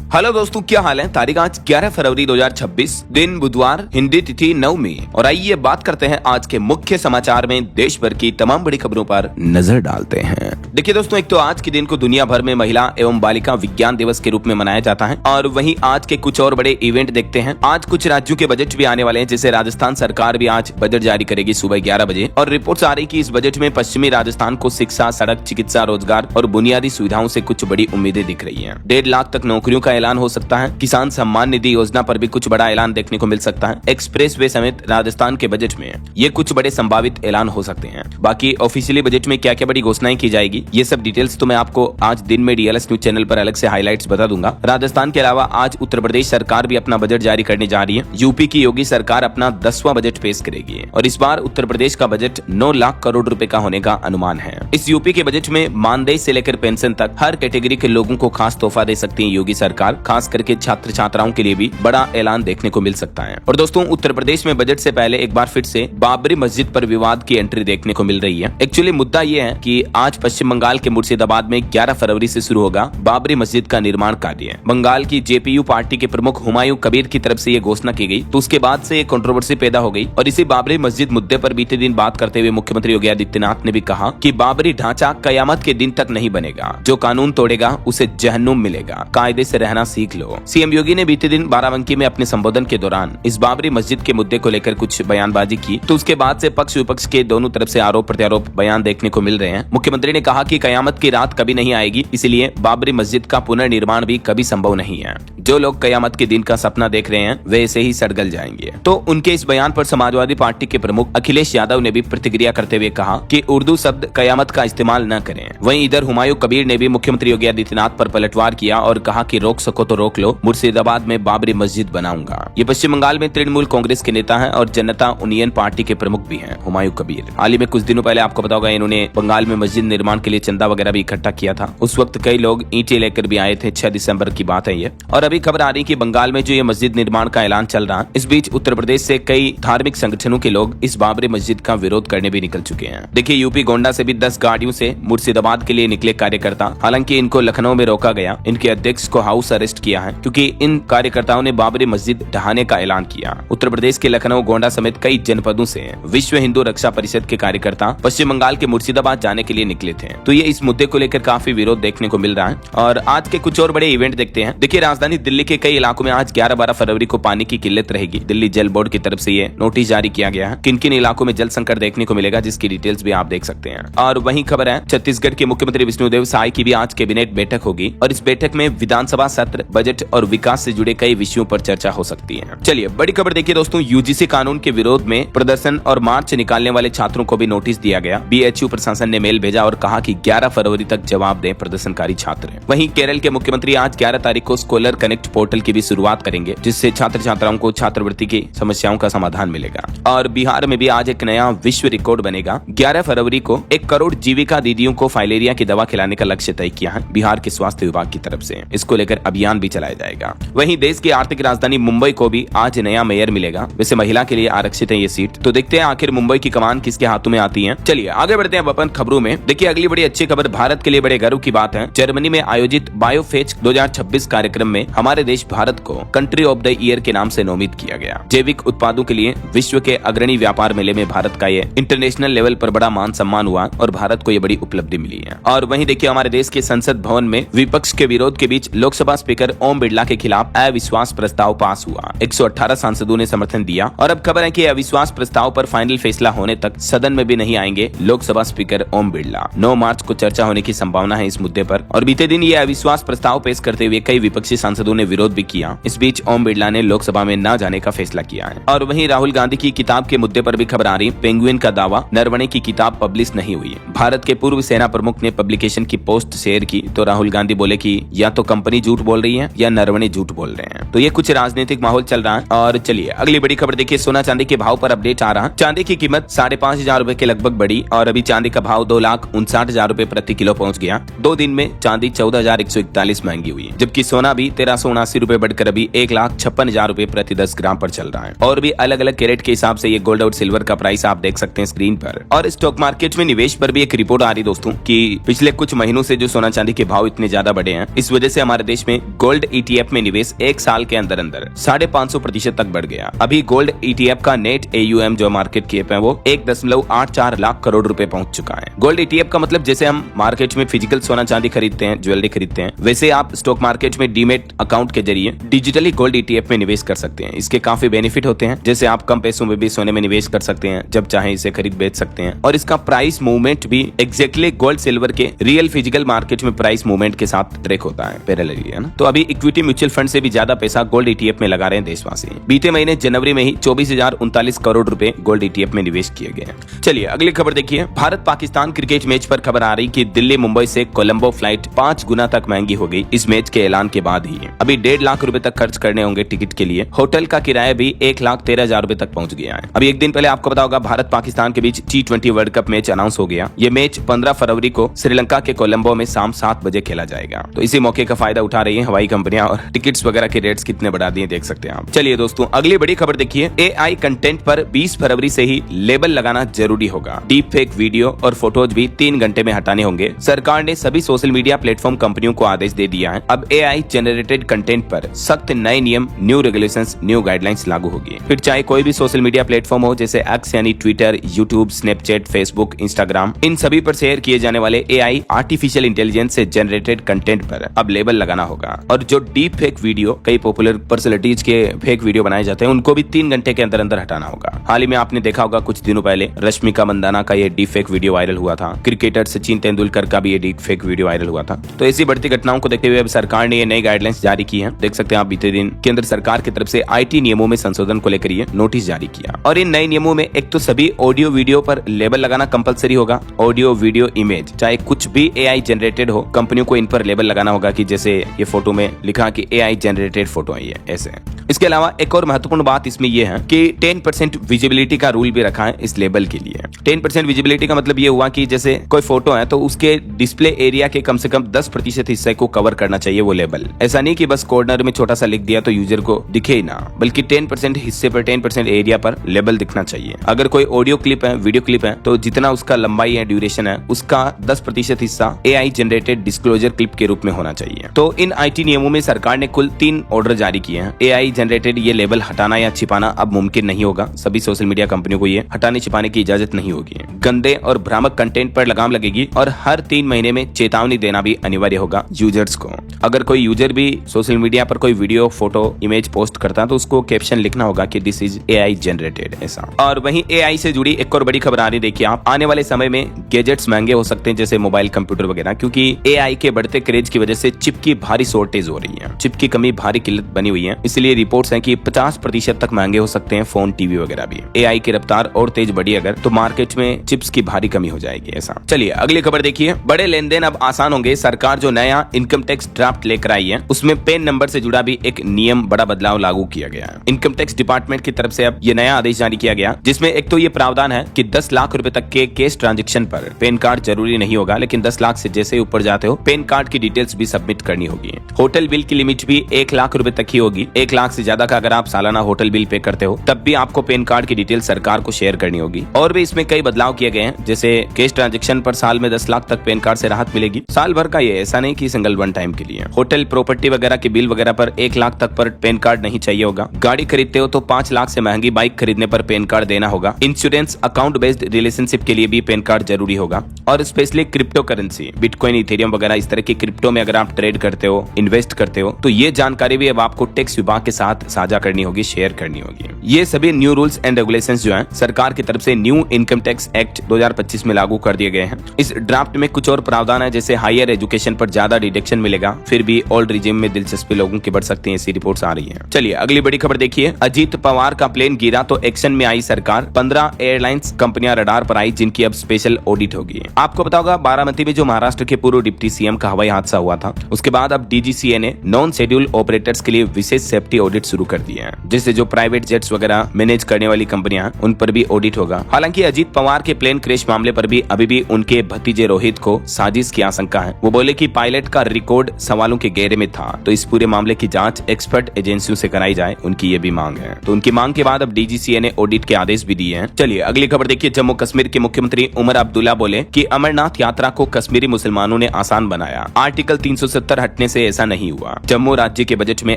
Hello दोस्तों, क्या हाल है। तारीख आज 11 फरवरी 2026, दिन बुधवार, हिंदी तिथि 9वीं। और आइए बात करते हैं आज के मुख्य समाचार में देश भर की तमाम बड़ी खबरों पर नजर डालते हैं। देखिए दोस्तों, एक तो आज के दिन को दुनिया भर में महिला एवं बालिका विज्ञान दिवस के रूप में मनाया जाता है। और वहीं आज के कुछ और बड़े इवेंट देखते हैं। आज कुछ राज्यों के बजट भी आने वाले हैं, जैसे राजस्थान सरकार भी आज बजट जारी करेगी सुबह 11 बजे। और रिपोर्ट्स आ रही कि इस बजट में पश्चिमी राजस्थान को शिक्षा, सड़क, चिकित्सा, रोजगार और बुनियादी सुविधाओं से कुछ बड़ी उम्मीदें दिख रही है। 1.5 लाख तक नौकरियों का ऐलान हो सकता है। किसान सम्मान निधि योजना पर भी कुछ बड़ा ऐलान देखने को मिल सकता है। एक्सप्रेसवे समेत राजस्थान के बजट में ये कुछ बड़े संभावित ऐलान हो सकते हैं। बाकी ऑफिशियली बजट में क्या क्या बड़ी घोषणाएं की जाएगी, ये सब डिटेल्स तो मैं आपको आज दिन में डीएलएस न्यूज चैनल पर अलग से हाईलाइट्स बता दूंगा। राजस्थान के अलावा आज उत्तर प्रदेश सरकार भी अपना बजट जारी करने जा रही है। यूपी की योगी सरकार अपना 10वां बजट पेश करेगी और इस बार उत्तर प्रदेश का बजट 9 लाख करोड़ रुपए का होने का अनुमान है। इस यूपी के बजट में मानदेय से लेकर पेंशन तक हर कैटेगरी के लोगों को खास तोहफा दे सकती है योगी सरकार। खास करके छात्र छात्राओं के लिए भी बड़ा ऐलान देखने को मिल सकता है। और दोस्तों, उत्तर प्रदेश में बजट से पहले एक बार फिर से बाबरी मस्जिद पर विवाद की एंट्री देखने को मिल रही है। एक्चुअली मुद्दा ये है कि आज पश्चिम बंगाल के मुर्शिदाबाद में 11 फरवरी से शुरू होगा बाबरी मस्जिद का निर्माण कार्य। बंगाल की जेपीयू पार्टी के प्रमुख हुमायूं कबीर की तरफ से ये घोषणा की गई, तो उसके बाद से कंट्रोवर्सी पैदा हो गई। और इसी बाबरी मस्जिद मुद्दे पर बीते दिन बात करते हुए मुख्यमंत्री योगी आदित्यनाथ ने भी कहा कि बाबरी ढांचा कयामत के दिन तक नहीं बनेगा। जो कानून तोड़ेगा उसे जहन्नुम मिलेगा, कायदे से रहना सीख लो। सीएम योगी ने बीते दिन बाराबंकी में अपने संबोधन के दौरान इस बाबरी मस्जिद के मुद्दे को लेकर कुछ बयानबाजी की, तो उसके बाद से पक्ष विपक्ष के दोनों तरफ से आरोप प्रत्यारोप बयान देखने को मिल रहे हैं। मुख्यमंत्री ने कहा कि कयामत की रात कभी नहीं आएगी, इसलिए बाबरी मस्जिद का पुनर्निर्माण भी कभी संभव नहीं है। जो लोग कयामत के दिन का सपना देख रहे हैं वे ऐसे ही सड़गल जाएंगे। तो उनके इस बयान पर समाजवादी पार्टी के प्रमुख अखिलेश यादव ने भी प्रतिक्रिया करते हुए कहा कि उर्दू शब्द कयामत का इस्तेमाल न करें। वहीं इधर हुमायूं कबीर ने भी मुख्यमंत्री योगी आदित्यनाथ पर पलटवार किया और कहा कि रोक सको तो रोक लो, मुर्शिदाबाद में बाबरी मस्जिद बनाऊंगा। ये पश्चिम बंगाल में तृणमूल कांग्रेस के नेता हैं और जनता यूनियन पार्टी के प्रमुख भी हैं हुमायूं कबीर। हाल ही में कुछ दिनों पहले आपको पता होगा इन्होंने बंगाल में मस्जिद निर्माण के लिए चंदा वगैरह भी इकट्ठा किया था। उस वक्त कई लोग ईंटें लेकर भी आए थे। 6 दिसंबर की बात है ये। और अभी खबर आ रही कि बंगाल में जो ये मस्जिद निर्माण का ऐलान चल रहा है, इस बीच उत्तर प्रदेश से कई धार्मिक संगठनों के लोग इस बाबरी मस्जिद का विरोध करने भी निकल चुके हैं। देखिए, यूपी गोंडा से भी 10 गाड़ियों से मुर्शिदाबाद के लिए निकले कार्यकर्ता। हालांकि इनको लखनऊ में रोका गया। इनके अध्यक्ष को हाउस अरेस्ट किया है क्योंकि इन कार्यकर्ताओं ने बाबरी मस्जिद ढहाने का ऐलान किया। उत्तर प्रदेश के लखनऊ, गोंडा समेत कई जनपदों से विश्व हिंदू रक्षा परिषद के कार्यकर्ता पश्चिम बंगाल के मुर्शिदाबाद जाने के लिए निकले थे। तो ये इस मुद्दे को लेकर काफी विरोध देखने को मिल रहा है। और आज के कुछ और बड़े इवेंट देखते हैं। देखिए, राजधानी दिल्ली के कई इलाकों में आज 11-12 फरवरी को पानी की किल्लत रहेगी। दिल्ली जल बोर्ड की तरफ से ये नोटिस जारी किया गया है। किन किन इलाकों में जल संकट देखने को मिलेगा, जिसकी डिटेल्स भी आप देख सकते हैं। और वहीं खबर है छत्तीसगढ़ के मुख्यमंत्री विष्णुदेव साय की भी आज कैबिनेट बैठक होगी और इस बैठक में विधानसभा सत्र, बजट और विकास से जुड़े कई विषयों पर चर्चा हो सकती है। चलिए बड़ी खबर देखिए दोस्तों, यूजीसी कानून के विरोध में प्रदर्शन और मार्च निकालने वाले छात्रों को भी नोटिस दिया गया। बीएचयू प्रशासन ने मेल भेजा और कहा कि 11 फरवरी तक जवाब दें प्रदर्शनकारी छात्र। वहीं केरल के मुख्यमंत्री आज 11 तारीख को स्कॉलर कनेक्ट पोर्टल की भी शुरुआत करेंगे, जिससे छात्र छात्राओं को छात्रवृत्ति की समस्याओं का समाधान मिलेगा। और बिहार में भी आज एक नया विश्व रिकॉर्ड बनेगा। 11 फरवरी को 1 करोड़ जीविका दीदियों को फाइलेरिया की दवा खिलाने का लक्ष्य तय किया है बिहार के स्वास्थ्य विभाग की तरफ से। इसको लेकर अभियान भी चलाया जाएगा। वहीं देश की आर्थिक राजधानी मुंबई को भी आज नया मेयर मिलेगा। वैसे महिला के लिए आरक्षित है ये सीट। तो देखते हैं आखिर मुंबई की कमान किसके हाथों में आती है। चलिए आगे बढ़ते हैं अपन खबरों में। देखिए, अगली बड़ी अच्छी खबर भारत के लिए बड़े गर्व की बात है। जर्मनी में आयोजित बायोफेच 2026 कार्यक्रम में हमारे देश भारत को कंट्री ऑफ द ईयर के नाम से नामित किया गया। जैविक उत्पादों के लिए विश्व के अग्रणी व्यापार मेले में भारत का ये इंटरनेशनल लेवल पर बड़ा मान सम्मान हुआ और भारत को ये बड़ी उपलब्धि मिली है। और वहीं देखिए, हमारे देश के संसद भवन में विपक्ष के विरोध के बीच लोकसभा स्पीकर ओम बिरला के खिलाफ अविश्वास प्रस्ताव पास हुआ। 118 सांसदों ने समर्थन दिया और अब खबर है कि अविश्वास प्रस्ताव पर फाइनल फैसला होने तक सदन में भी नहीं आएंगे लोकसभा स्पीकर ओम बिरला। 9 मार्च को चर्चा होने की संभावना है इस मुद्दे पर। और बीते दिन ये अविश्वास प्रस्ताव पेश करते हुए कई विपक्षी सांसदों ने विरोध भी किया। इस बीच ओम बिरला ने लोकसभा में न जाने का फैसला किया है। और वहीं राहुल गांधी की किताब के मुद्दे पर भी खबर आ रही। पेंगुइन का दावा, नरवणे की किताब पब्लिश नहीं हुई। भारत के पूर्व सेना प्रमुख ने पब्लिकेशन की पोस्ट शेयर की तो राहुल गांधी बोले कि या तो कंपनी झूठ बोल रही है या नरवणे झूठ बोल रहे हैं। तो ये कुछ राजनीतिक माहौल चल रहा है। और चलिए अगली बड़ी खबर देखिए, सोना चांदी के भाव पर अपडेट आ रहा। चांदी की कीमत 5,500 रुपए के लगभग बढ़ी और अभी चांदी का भाव 2,59,000 रुपए प्रति किलो पहुंच गया। 2 दिन में चांदी 14,141 महंगी हुई, जबकि सोना भी 1,379 रुपए बढ़कर अभी 1,56,000 रुपए प्रति 10 ग्राम पर चल रहा है। और भी अलग अलग कैरेट के हिसाब से ये गोल्ड और सिल्वर का प्राइस आप देख सकते हैं स्क्रीन पर। और स्टॉक मार्केट में निवेश पर भी एक रिपोर्ट आ रही दोस्तों कि पिछले कुछ महीनों से जो सोना चांदी के भाव इतने ज्यादा बढ़े हैं, इस वजह से हमारे देश में में गोल्ड ETF में निवेश एक साल के अंदर अंदर 550% तक बढ़ गया। अभी गोल्ड ETF का नेट AUM जो मार्केट कैप है वो 1.84 लाख करोड़ रुपए पहुंच चुका है। गोल्ड ETF का मतलब जैसे हम मार्केट में फिजिकल सोना चांदी खरीदते हैं, ज्वेलरी खरीदते हैं, वैसे आप स्टॉक मार्केट में डीमेट अकाउंट के जरिए डिजिटली गोल्ड ETF में निवेश कर सकते हैं। इसके काफी बेनिफिट होते हैं, जैसे आप कम पैसों में भी सोने में निवेश कर सकते हैं, जब चाहे इसे खरीद बेच सकते हैं, और इसका प्राइस मूवमेंट भी एग्जैक्टली गोल्ड सिल्वर के रियल फिजिकल मार्केट में प्राइस मूवमेंट के साथ ट्रैक होता है पैरेलली, है ना। तो अभी इक्विटी म्यूचुअल फंड से भी ज्यादा पैसा गोल्ड ETF में लगा रहे हैं देशवासी। बीते महीने जनवरी में ही 24,039 करोड़ रुपए गोल्ड ETF में निवेश किए गए। चलिए अगली खबर देखिए। भारत पाकिस्तान क्रिकेट मैच पर खबर आ रही कि दिल्ली मुंबई से कोलंबो फ्लाइट 5 गुना तक महंगी हो गई इस मैच के ऐलान के बाद ही। अभी 1.5 लाख रुपए तक खर्च करने होंगे टिकट के लिए। होटल का किराया भी 1,13,000 रुपए तक पहुंच गया है। अभी एक दिन पहले आपको पता होगा भारत पाकिस्तान के बीच T20 world cup match announce हो गया। ये मैच 15 फरवरी को श्रीलंका के कोलंबो में शाम 7 बजे खेला जाएगा। तो इसी मौके का फायदा उठा रही है हवाई कंपनियां और टिकट्स वगैरह के रेट्स कितने बढ़ा दिए देख सकते हैं आप। चलिए दोस्तों अगली बड़ी खबर देखिए। AI कंटेंट पर 20 फरवरी से ही लेबल लगाना जरूरी होगा। डीप फेक वीडियो और फोटोज भी 3 घंटे में हटाने होंगे। सरकार ने सभी सोशल मीडिया प्लेटफॉर्म कंपनियों को आदेश दे दिया है। अब AI जनरेटेड कंटेंट पर सख्त नए नियम, न्यू रेगुलेशंस, न्यू गाइडलाइंस लागू होगी। फिर चाहे कोई भी सोशल मीडिया प्लेटफॉर्म हो, जैसे X यानी Twitter, YouTube, Snapchat, Facebook, Instagram, इन सभी पर शेयर किए जाने वाले AI आर्टिफिशियल इंटेलिजेंस से जनरेटेड कंटेंट पर अब लेबल लगाना होगा। और जो डीप फेक वीडियो, कई पॉपुलर पर्सनैलिटीज के फेक वीडियो बनाए जाते हैं, उनको भी 3 घंटे के अंदर अंदर हटाना होगा। हाल ही में आपने देखा होगा कुछ दिनों पहले रश्मिका मंदाना का ये डीप फेक वीडियो वायरल हुआ था। क्रिकेटर सचिन तेंदुलकर का भी ये डीप फेक वीडियो वायरल हुआ था। तो ऐसी बढ़ती घटनाओं को देखते हुए अब सरकार ने ये नई गाइडलाइंस जारी की है। देख सकते हैं आप बीते दिन केंद्र सरकार की तरफ से IT नियमों में संशोधन को लेकर ये नोटिस जारी किया। और इन नए नियमों में एक तो सभी ऑडियो वीडियो पर लेबल लगाना कंपलसरी होगा। ऑडियो, वीडियो, इमेज, चाहे कुछ भी AI जनरेटेड हो, कंपनियों को इन पर लेबल लगाना होगा कि जैसे ये फोटो में लिखा कि AI जनरेटेड फोटो है ये, ऐसे। इसके अलावा एक और महत्वपूर्ण बात इसमें यह है कि 10% विजिबिलिटी का रूल भी रखा है इस लेबल के लिए। 10% विजिबिलिटी का मतलब ये हुआ कि जैसे कोई फोटो है तो उसके डिस्प्ले एरिया के कम से कम 10% हिस्से को कवर करना चाहिए वो लेबल। ऐसा नहीं कि बस कॉर्नर में छोटा सा लिख दिया तो यूजर को दिखे ही ना, बल्कि 10% हिस्से पर 10% एरिया पर लेबल दिखना चाहिए। अगर कोई ऑडियो क्लिप है, वीडियो क्लिप है, तो जितना उसका लंबाई है, ड्यूरेशन है, उसका 10% हिस्सा AI जनरेटेड डिस्क्लोजर क्लिप के रूप में होना चाहिए। तो इन IT नियमों में सरकार ने कुल 3 ऑर्डर जारी किए हैं। AI जनरेटेड ये लेबल हटाना या छिपाना अब मुमकिन नहीं होगा। सभी सोशल मीडिया कंपनियों को ये हटाने छिपाने की इजाजत नहीं होगी। गंदे और भ्रामक कंटेंट पर लगाम लगेगी और हर 3 महीने में चेतावनी देना भी अनिवार्य होगा यूजर्स को। अगर कोई यूजर भी सोशल मीडिया पर कोई वीडियो, फोटो, इमेज पोस्ट करता है तो उसको कैप्शन लिखना होगा कि दिस इज AI जनरेटेड, ऐसा। और वहीं AI से जुड़ी एक और बड़ी खबर आ रही, देखिए आप, आने वाले समय में गैजेट्स महंगे हो सकते हैं, जैसे मोबाइल, कंप्यूटर वगैरह, क्योंकि AI के बढ़ते क्रेज की वजह से चिप की भारी शॉर्टेज हो रही है। चिप की कमी भारी किल्लत बनी हुई है, इसलिए रिपोर्ट्स हैं कि 50% तक महंगे हो सकते हैं फोन, टीवी वगैरह भी। AI की रफ्तार और तेज बढ़ी अगर तो मार्केट में चिप्स की भारी कमी हो जाएगी, ऐसा। चलिए अगली खबर देखिए। बड़े लेन देन अब आसान होंगे। सरकार जो नया इनकम टैक्स ड्राफ्ट लेकर आई है उसमें पैन नंबर से जुड़ा भी एक नियम, बड़ा बदलाव लागू किया गया है। इनकम टैक्स डिपार्टमेंट की तरफ से अब ये नया आदेश जारी किया गया, जिसमें एक तो ये प्रावधान है कि 10 लाख रुपए तक के कैश ट्रांजैक्शन पर पैन कार्ड जरूरी नहीं होगा, लेकिन 10 लाख से जैसे ऊपर जाते हो पैन कार्ड की डिटेल्स भी सबमिट करनी होगी। होटल बिल की लिमिट भी 1 लाख रुपए तक ही होगी। 1 लाख से ज्यादा का अगर आप सालाना होटल बिल पे करते हो तब भी आपको पैन कार्ड की डिटेल सरकार को शेयर करनी होगी। और भी इसमें कई बदलाव किए गए हैं, जैसे कैश ट्रांजैक्शन पर साल में 10 लाख तक पैन कार्ड से राहत मिलेगी, साल भर का, ये ऐसा नहीं कि सिंगल वन टाइम के लिए। होटल, प्रॉपर्टी वगैरह के बिल वगैरह पर 1 लाख तक पर पैन कार्ड नहीं चाहिए होगा। गाड़ी खरीदते हो तो 5 लाख से महंगी बाइक खरीदने पर पैन कार्ड देना होगा। इंश्योरेंस, अकाउंट बेस्ड रिलेशनशिप के लिए भी पैन कार्ड जरूरी होगा। और specially crypto currency, bitcoin, Ethereum वगैरह इस तरह की क्रिप्टो में अगर आप ट्रेड करते हो, इन्वेस्ट करते हो, तो ये जानकारी भी अब आपको टैक्स विभाग के साथ साझा करनी होगी, शेयर करनी होगी। ये सभी न्यू रूल्स एंड रेगुलेशंस जो हैं सरकार की तरफ से न्यू इनकम टैक्स एक्ट 2025 में लागू कर दिए गए हैं। इस ड्राफ्ट में कुछ और प्रावधान है, जैसे हायर एजुकेशन पर ज्यादा डिडक्शन मिलेगा। फिर भी ओल्ड रिजिम में दिलचस्पी लोगों की बढ़ सकती है, ऐसी रिपोर्ट्स आ रही हैं। चलिए अगली बड़ी खबर देखिए। अजीत पवार का प्लेन गिरा तो एक्शन में आई सरकार। 15 एयरलाइंस कंपनियां रडार पर आई, जिनकी अब स्पेशल ऑडिट होगी। आपको पता होगा बारामती में जो महाराष्ट्र के पूर्व डिप्टी CM का हवाई हादसा हुआ था, उसके बाद अब DGCA ने नॉन शेड्यूल ऑपरेटर्स के लिए विशेष सेफ्टी ऑडिट ऑडिट शुरू कर दिए हैं, जिससे जो प्राइवेट जेट्स वगैरह मैनेज करने वाली कंपनियां उन पर भी ऑडिट होगा। हालांकि अजीत पवार के प्लेन क्रैश मामले पर भी अभी भी उनके भतीजे रोहित को साजिश की आशंका है। वो बोले कि पायलट का रिकॉर्ड सवालों के घेरे में था, तो इस पूरे मामले की जांच एक्सपर्ट एजेंसियों से कराई जाए, उनकी ये भी मांग है। तो उनकी मांग के बाद अब डीजीसीए ने ऑडिट के आदेश भी दिए हैं। चलिए अगली खबर देखिए। जम्मू कश्मीर के मुख्यमंत्री उमर अब्दुल्ला बोले कि अमरनाथ यात्रा को कश्मीरी मुसलमानों ने आसान बनाया, आर्टिकल 370 हटने से ऐसा नहीं हुआ। जम्मू राज्य के बजट में